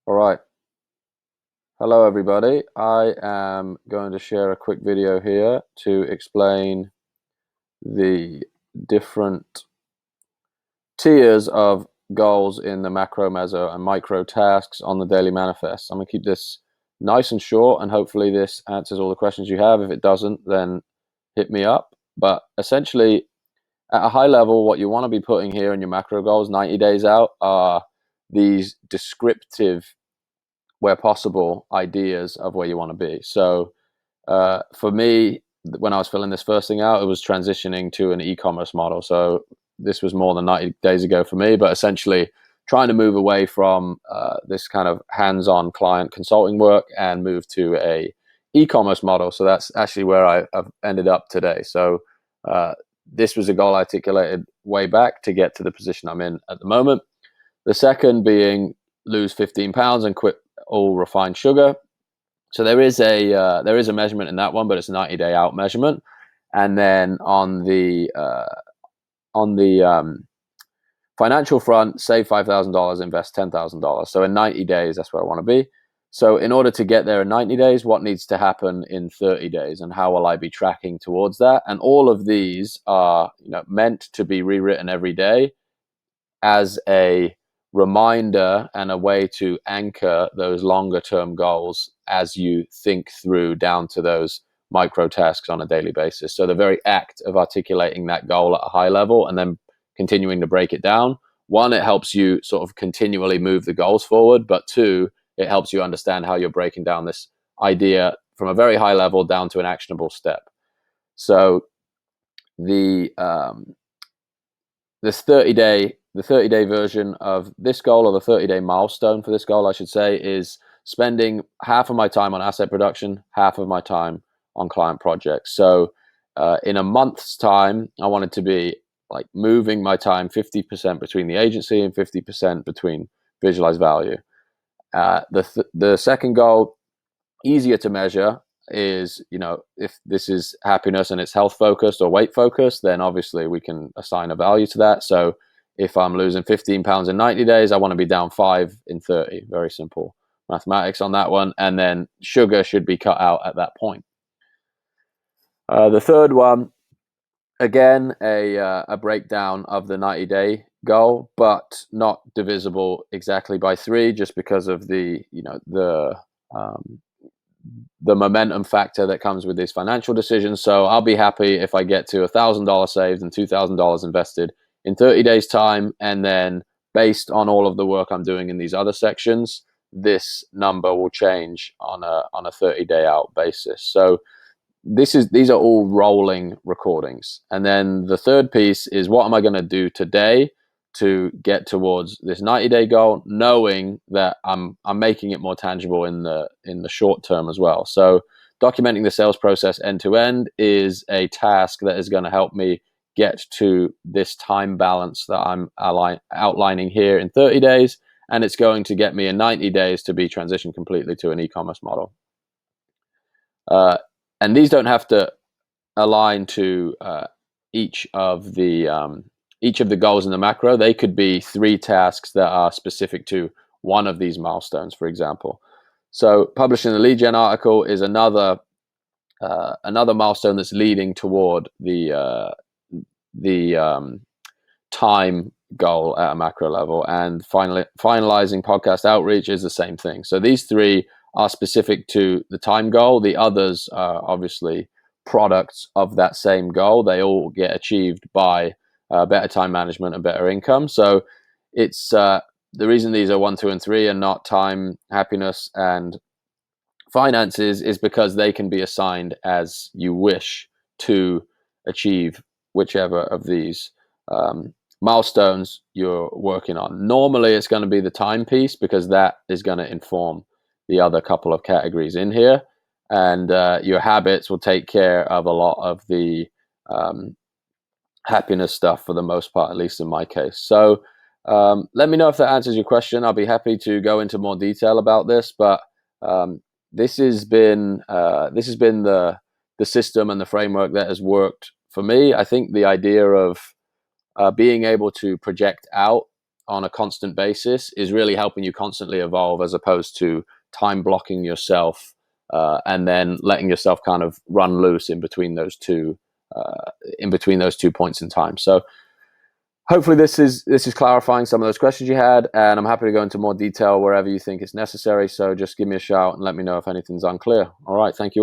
All right. Hello, everybody. I am going to share a quick video here to explain the different tiers of goals in the macro, meso, and micro tasks on the daily manifest. I'm going to keep this nice and short, and hopefully this answers all the questions you have. If it doesn't, then hit me up. But essentially, at a high level, what you want to be putting here in your macro goals 90 days out are these descriptive, where possible, ideas of where you want to be. So for me, when I was filling this first thing out, it was transitioning to an e-commerce model. So this was more than 90 days ago for me, but essentially trying to move away from this kind of hands-on client consulting work and move to a e-commerce model. So that's actually where I've ended up today. So this was a goal I articulated way back to get to the position I'm in at the moment. The second being lose 15 pounds and quit all refined sugar. So there is a measurement in that one, but it's a 90-day out measurement. And then on the financial front, save $5,000, invest $10,000. So in 90 days, that's where I want to be. So in order to get there in 90 days, what needs to happen in 30 days, and how will I be tracking towards that? And all of these are meant to be rewritten every day as a reminder and a way to anchor those longer term goals as you think through down to those micro tasks on a daily basis. So the very act of articulating that goal at a high level and then continuing to break it down, one, it helps you sort of continually move the goals forward, but two, it helps you understand how you're breaking down this idea from a very high level down to an actionable step. So the this 30-day version of this goal, or the 30-day milestone for this goal, I should say, is spending half of my time on asset production, half of my time on client projects. So in a month's time, I wanted to be like moving my time 50% between the agency and 50% between visualized value. The second goal, easier to measure, is if this is happiness and it's health focused or weight focused, then obviously we can assign a value to that. So if I'm losing 15 pounds in 90 days, I want to be down 5 in 30. Very simple mathematics on that one. And then sugar should be cut out at that point. The third one, again, a breakdown of the 90-day goal, but not divisible exactly by 3, just because of the momentum factor that comes with these financial decisions. So I'll be happy if I get to $1,000 saved and $2,000 invested in 30 days time. And then based on all of the work I'm doing in these other sections, this number will change on a 30-day out basis. So these are all rolling recordings. And then the third piece is, what am I going to do today to get towards this 90-day goal, knowing that I'm making it more tangible in the short term as well. So documenting the sales process end to end is a task that is going to help me get to this time balance that I'm outlining here in 30 days, and it's going to get me in 90 days to be transitioned completely to an e-commerce model. And these don't have to align to each of the goals in the macro. They could be 3 tasks that are specific to one of these milestones, for example. So publishing the lead gen article is another milestone that's leading toward the time goal at a macro level. And finally, finalizing podcast outreach is the same thing. So these 3 are specific to the time goal. The others are obviously products of that same goal. They all get achieved by better time management and better income. So it's the reason these are 1, 2, and 3 and not time, happiness, and finances is because they can be assigned as you wish to achieve whichever of these milestones you're working on. Normally, it's going to be the time piece, because that is going to inform the other couple of categories in here. And your habits will take care of a lot of the happiness stuff for the most part, at least in my case. So let me know if that answers your question. I'll be happy to go into more detail about this, but this has been the system and the framework that has worked for me. I think the idea of being able to project out on a constant basis is really helping you constantly evolve, as opposed to time blocking yourself and then letting yourself kind of run loose in between those 2 points in time. So hopefully this is clarifying some of those questions you had, and I'm happy to go into more detail wherever you think it's necessary. So just give me a shout and let me know if anything's unclear. All right, thank you.